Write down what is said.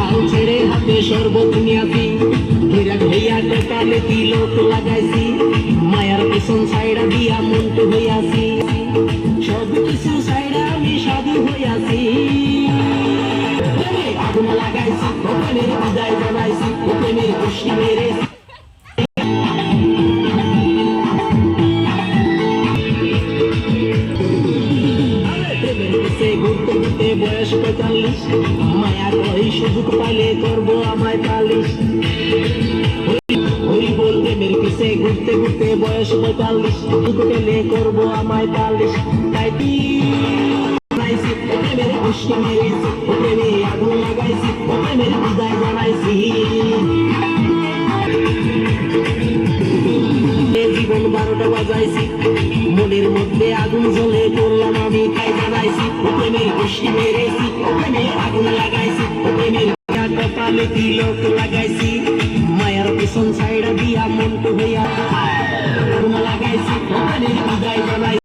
হাল ছেড়ে হাতে শরবত নিয়াছি, ধৈরা ধইয়া কপালে তিলক লাগাইছি, মায়ার পেছন সাইডা দিয়া মন্টু হইয়াছি, সব কিছু সাইডা আমি সাধু হইয়াছি। আগুন লাগাইছি, প্রেমের বিদায় জানাইছি, প্রেমের খুশি মেরেছি। ঘুরতে ঘুরতে বয়স 45, মায়ার ওই সুযোগ পাইলে করবো আমায় পালিশ। ওই বল প্রেমের পিছে ঘুরতে ঘুরতে বয়স 45, সুযোগ পেলে করবো আমায় পালিশ। তাই বানাইছি, প্রেমের খুশি মেরেছি, প্রেমে আগুন লাগাইছি, প্রেমের বিদায় জানাইছি। জীবন 12টা বাজাইছি, মনের মধ্যে আগুন জ্বলে করলাম আমি তাই জানাইছি, প্রেমের খুশি মেরেছি, প্রেমে আগুন লাগাইছি, প্রেমের কপালে তিলক লাগাইছি, মায়ার পেছন সাইডা দিয়া মন্টু হইয়া